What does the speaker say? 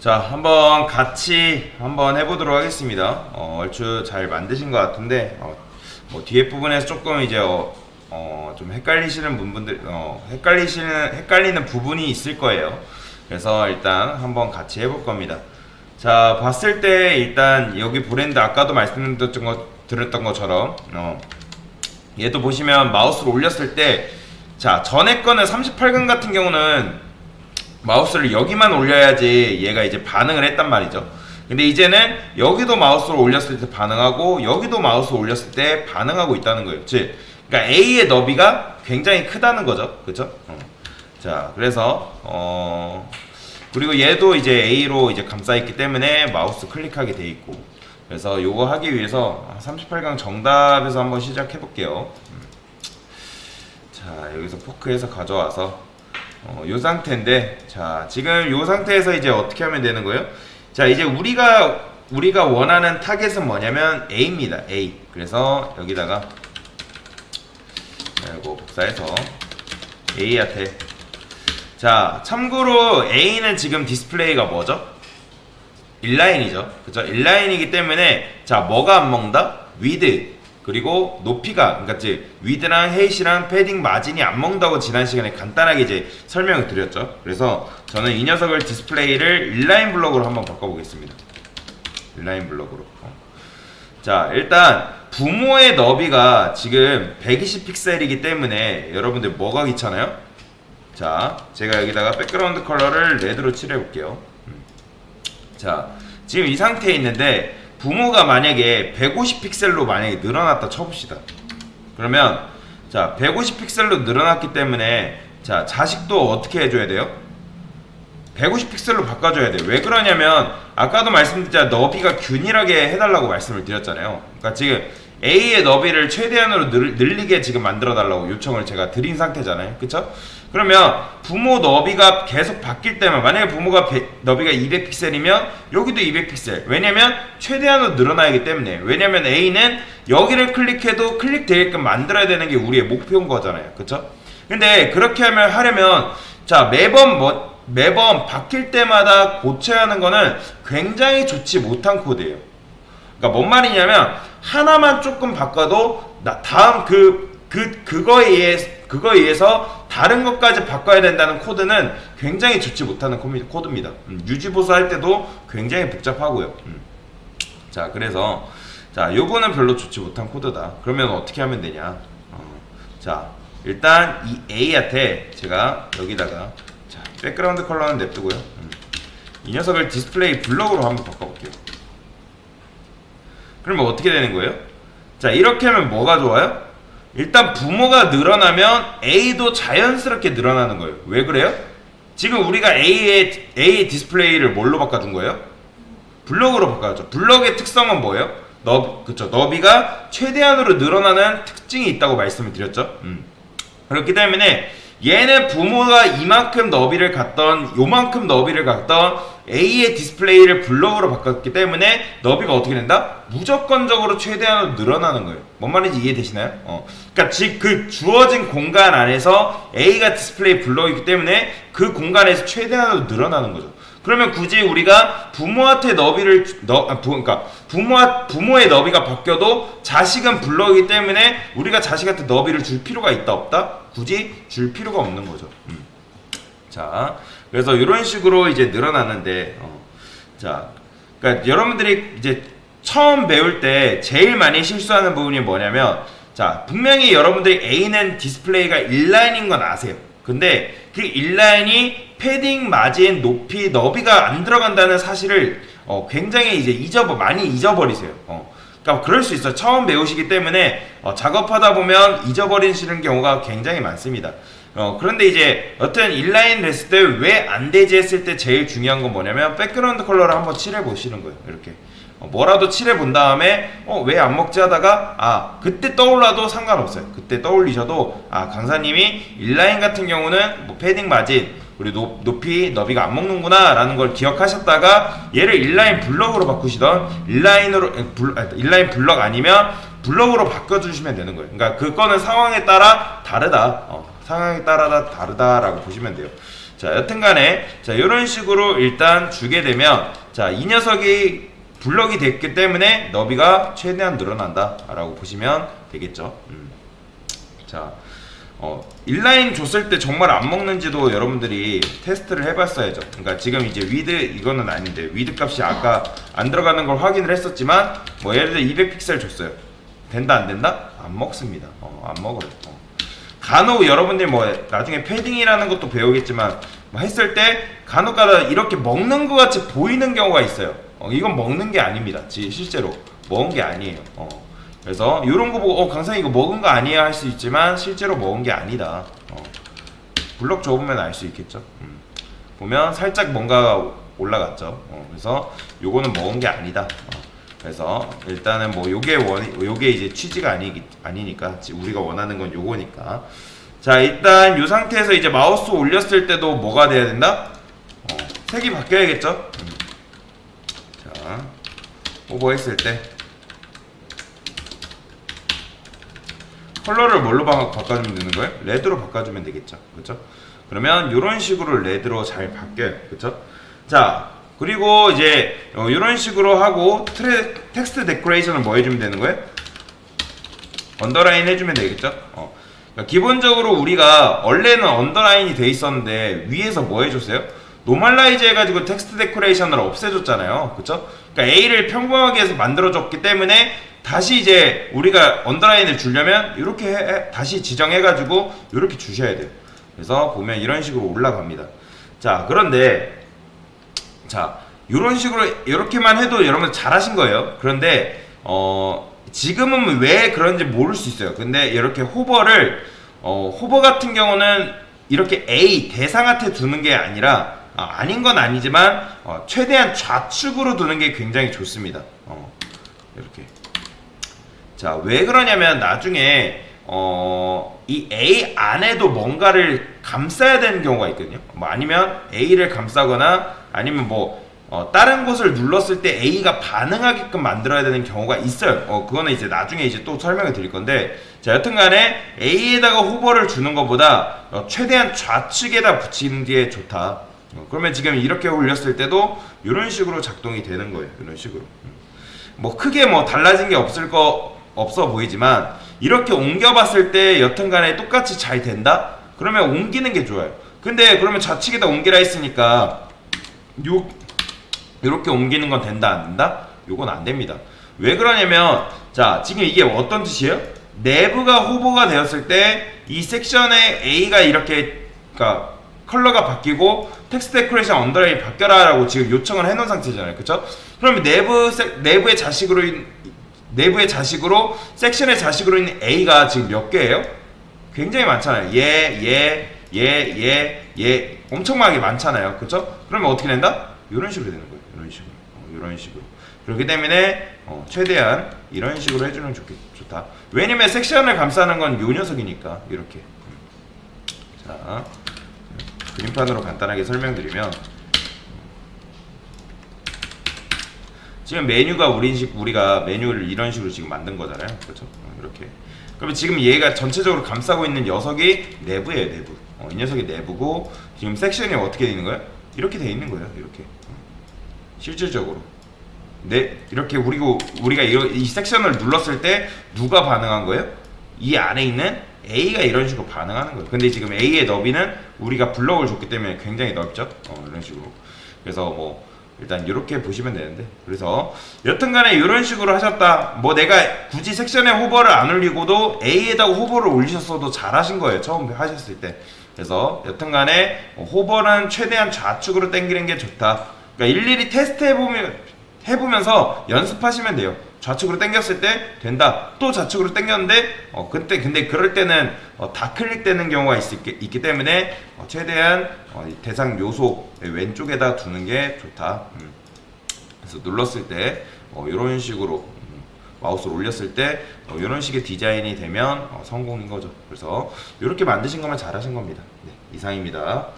자, 한번 같이 한번 해보도록 하겠습니다. 얼추 잘 만드신 것 같은데, 뭐 뒤에 부분에서 조금 이제 좀 헷갈리시는 분들, 헷갈리는 부분이 있을 거예요. 그래서 일단 한번 같이 해볼 겁니다. 자, 봤을 때 일단 여기 브랜드 아까도 말씀드렸던 것처럼, 얘도 보시면 마우스를 올렸을 때, 자, 전에 거는 38금 같은 경우는 마우스를 여기만 올려야지 얘가 이제 반응을 했단 말이죠. 근데 이제는 여기도 마우스를 올렸을 때 반응하고 여기도 마우스를 올렸을 때 반응하고 있다는 거예요. 즉, 그러니까 A의 너비가 굉장히 크다는 거죠. 그쵸? 자, 그래서 그리고 얘도 이제 A로 이제 감싸있기 때문에 마우스 클릭하게 돼 있고, 그래서 요거 하기 위해서 38강 정답에서 한번 시작해 볼게요. 자, 여기서 포크에서 가져와서 요 상태인데, 자, 지금 요 상태에서 이제 어떻게 하면 되는 거예요? 자, 이제 우리가 원하는 타겟은 뭐냐면 A입니다. A. 그래서 여기다가 이거 복사해서 A한테, 자, 참고로 A는 지금 디스플레이가 뭐죠? 인라인이죠. 그죠? 인라인이기 때문에, 자, 뭐가 안 먹는다? 위드. 그리고 높이가, 그러니까 이제 위드랑 헤이시랑 패딩 마진이 안 먹는다고 지난 시간에 간단하게 이제 설명을 드렸죠. 그래서 저는 이 녀석을 디스플레이를 인라인 블럭으로 한번 바꿔보겠습니다. 인라인 블럭으로. 자, 일단 부모의 너비가 지금 120픽셀이기 때문에 여러분들 뭐가 귀찮아요? 자, 제가 여기다가 백그라운드 컬러를 레드로 칠해볼게요. 자, 지금 이 상태에 있는데 부모가 만약에 150픽셀로 만약에 늘어났다 쳐봅시다. 그러면, 자, 150픽셀로 늘어났기 때문에, 자, 자식도 어떻게 해줘야 돼요? 150픽셀로 바꿔줘야 돼요. 왜 그러냐면 아까도 말씀드렸잖아요. 너비가 균일하게 해달라고 말씀을 드렸잖아요. 그러니까 지금 A의 너비를 최대한으로 늘리게 지금 만들어 달라고 요청을 제가 드린 상태잖아요. 그쵸? 그러면 부모 너비가 계속 바뀔 때만, 만약에 부모가 너비가 200픽셀이면 여기도 200픽셀. 왜냐면 최대한으로 늘어나기 때문에. 왜냐면 A는 여기를 클릭해도 클릭되게끔 만들어야 되는 게 우리의 목표인 거잖아요. 그쵸? 근데 그렇게 하려면, 자, 매번 바뀔 때마다 고쳐야 하는 거는 굉장히 좋지 못한 코드예요. 그러니까 뭔 말이냐면 하나만 조금 바꿔도 다음 그거에 의해서 다른 것까지 바꿔야 된다는 코드는 굉장히 좋지 못하는 코드입니다. 유지보수 할 때도 굉장히 복잡하고요. 자, 그래서, 자, 요거는 별로 좋지 못한 코드다. 그러면 어떻게 하면 되냐? 자, 일단 이 A한테 제가 여기다가, 자, 백그라운드 컬러는 냅두고요. 이 녀석을 디스플레이 블럭으로 한번 바꿔볼게요. 그러면 어떻게 되는 거예요? 자, 이렇게 하면 뭐가 좋아요? 일단 부모가 늘어나면 A도 자연스럽게 늘어나는 거예요. 왜 그래요? 지금 우리가 A의 디스플레이를 뭘로 바꿔준 거예요? 블럭으로 바꿔줬죠. 블럭의 특성은 뭐예요? 그쵸. 너비가 최대한으로 늘어나는 특징이 있다고 말씀을 드렸죠. 그렇기 때문에 얘는 부모가 이만큼 너비를 갖던, 요만큼 너비를 갖던 A의 디스플레이를 블럭으로 바꿨기 때문에 너비가 어떻게 된다? 무조건적으로 최대한으로 늘어나는 거예요. 뭔 말인지 이해되시나요? 그러니까 즉 그 주어진 공간 안에서 A가 디스플레이 블럭이기 때문에 그 공간에서 최대한으로 늘어나는 거죠. 그러면 굳이 우리가 부모한테 그러니까 부모의 너비가 바뀌어도 자식은 블럭이기 때문에 우리가 자식한테 너비를 줄 필요가 있다 없다? 굳이 줄 필요가 없는 거죠. 자, 그래서 이런 식으로 이제 늘어나는데, 자, 그러니까 여러분들이 이제 처음 배울 때 제일 많이 실수하는 부분이 뭐냐면, 자, 분명히 여러분들이 A는 디스플레이가 인라인인 건 아세요. 근데 그 인라인이 패딩, 마진, 높이, 너비가 안 들어간다는 사실을 굉장히 이제 많이 잊어버리세요. 그러니까 그럴 수 있어요. 처음 배우시기 때문에 작업하다 보면 잊어버리시는 경우가 굉장히 많습니다. 그런데 이제 여튼 인라인 했을 때 왜 안 되지 했을 때 제일 중요한 건 뭐냐면 백그라운드 컬러를 한번 칠해 보시는 거예요. 이렇게 뭐라도 칠해 본 다음에 왜 안 먹지 하다가 그때 떠올라도 상관없어요. 그때 떠올리셔도 강사님이 인라인 같은 경우는 뭐 패딩 마진 그리고 높이 너비가 안 먹는구나 라는 걸 기억하셨다가 얘를 인라인 블럭으로 바꾸시던 인라인 블럭 아니면 블럭으로 바꿔주시면 되는 거예요. 그러니까 그거는 상황에 따라 다르다. 상황에 따라 다르다라고 보시면 돼요. 자, 여튼간에 자 이런 식으로 일단 주게 되면 자 이 녀석이 블럭이 됐기 때문에 너비가 최대한 늘어난다라고 보시면 되겠죠. 자, 인라인 줬을 때 정말 안 먹는지도 여러분들이 테스트를 해봤어야죠. 그러니까 지금 이제 위드 이거는 아닌데 위드 값이 아까 안 들어가는 걸 확인을 했었지만 뭐 예를 들어 200픽셀 줬어요. 된다 안 된다? 안 먹습니다. 안 먹어요. 간혹 여러분들이 뭐 나중에 패딩이라는 것도 배우겠지만 뭐 했을 때 간혹가다 이렇게 먹는 것 같이 보이는 경우가 있어요. 이건 먹는 게 아닙니다. 실제로 먹은 게 아니에요. 그래서 이런 거 보고 강사님 이거 먹은 거 아니야 할 수 있지만 실제로 먹은 게 아니다. 블럭 줘보면 알 수 있겠죠. 보면 살짝 뭔가 올라갔죠. 그래서 요거는 먹은 게 아니다. 그래서 일단은 뭐 요게 이제 취지가 아니니까 우리가 원하는 건 요거니까. 자, 일단 요 상태에서 이제 마우스 올렸을 때도 뭐가 돼야 된다? 색이 바뀌어야겠죠. 자, 오버했을 때 컬러를 뭘로 바꿔주면 되는 거예요? 레드로 바꿔주면 되겠죠. 그렇죠? 그러면 이런 식으로 레드로 잘 바뀌어요. 그렇죠? 자, 그리고 이제 이런 식으로 하고 텍스트 데코레이션을 뭐 해주면 되는 거예요? 언더라인 해주면 되겠죠? 그러니까 기본적으로 우리가 원래는 언더라인이 돼 있었는데 위에서 뭐 해줬어요? 노멀라이즈 해가지고 텍스트 데코레이션을 없애줬잖아요. 그쵸? 그러니까 A를 평범하게 해서 만들어줬기 때문에 다시 이제 우리가 언더라인을 주려면 이렇게 다시 지정해가지고 이렇게 주셔야 돼요. 그래서 보면 이런 식으로 올라갑니다. 자, 그런데 자, 이런 식으로 이렇게만 해도 여러분 잘하신 거예요. 그런데 지금은 왜 그런지 모를 수 있어요. 근데 이렇게 호버 같은 경우는 이렇게 A 대상한테 두는 게 아니라 아닌 건 아니지만 최대한 좌측으로 두는 게 굉장히 좋습니다. 이렇게. 자, 왜 그러냐면 나중에 이 A 안에도 뭔가를 감싸야 되는 경우가 있거든요. 뭐 아니면 A를 감싸거나 아니면 뭐 다른 곳을 눌렀을 때 A가 반응하게끔 만들어야 되는 경우가 있어요. 그거는 이제 나중에 이제 또 설명을 드릴 건데, 자, 여튼간에 A에다가 호버를 주는 것보다 최대한 좌측에다 붙이는 게 좋다. 그러면 지금 이렇게 올렸을 때도 이런 식으로 작동이 되는 거예요. 이런 식으로. 뭐 크게 뭐 달라진 게 없어 보이지만 이렇게 옮겨봤을 때 여튼간에 똑같이 잘 된다? 그러면 옮기는 게 좋아요. 근데 그러면 좌측에다 옮기라 했으니까 이렇게 옮기는 건 된다 안 된다? 요건 안 됩니다. 왜 그러냐면 자, 지금 이게 어떤 뜻이에요? 내부가 호버가 되었을 때 이 섹션에 A가 이렇게 그러니까 컬러가 바뀌고 텍스트 데코레이션 언더라인이 바뀌어라 라고 지금 요청을 해놓은 상태잖아요. 그쵸? 그러면 내부의 자식으로 섹션의 자식으로 있는 A가 지금 몇 개예요? 굉장히 많잖아요. 얘 엄청나게 많잖아요. 그쵸? 그러면 어떻게 된다? 이런 식으로 되는 거예요. 이런 식으로. 그렇기 때문에 최대한 이런 식으로 해주는 좋다. 왜냐면 섹션을 감싸는 건 요 녀석이니까 이렇게. 자, 그림판으로 간단하게 설명드리면 지금 메뉴가 우리가 메뉴를 이런 식으로 지금 만든 거잖아요. 그렇죠? 이렇게. 그러면 지금 얘가 전체적으로 감싸고 있는 녀석이 내부예요, 내부. 이 녀석이 내부고 지금 섹션이 어떻게 돼 있는 거예요? 이렇게 돼 있는 거예요, 이렇게. 실질적으로. 이렇게 우리가 이 섹션을 눌렀을 때 누가 반응한 거예요? 이 안에 있는 A가 이런 식으로 반응하는 거예요. 근데 지금 A의 너비는 우리가 블럭을 줬기 때문에 굉장히 넓죠? 이런 식으로. 그래서 뭐 일단 이렇게 보시면 되는데, 그래서 여튼간에 이런 식으로 하셨다. 뭐 내가 굳이 섹션에 호버를 안 올리고도 A에다가 호버를 올리셨어도 잘하신 거예요, 처음 하셨을 때. 그래서 여튼간에 호버는 최대한 좌측으로 당기는 게 좋다. 그러니까 일일이 테스트 해보면서 연습하시면 돼요. 좌측으로 당겼을 때 된다. 또 좌측으로 당겼는데 근데 그럴 때는 다 클릭되는 경우가 있기 때문에 최대한 대상 요소 왼쪽에다 두는 게 좋다. 그래서 눌렀을 때 이런 식으로 마우스를 올렸을 때 이런 식의 디자인이 되면 성공인 거죠. 그래서 이렇게 만드신 것만 잘하신 겁니다. 네, 이상입니다.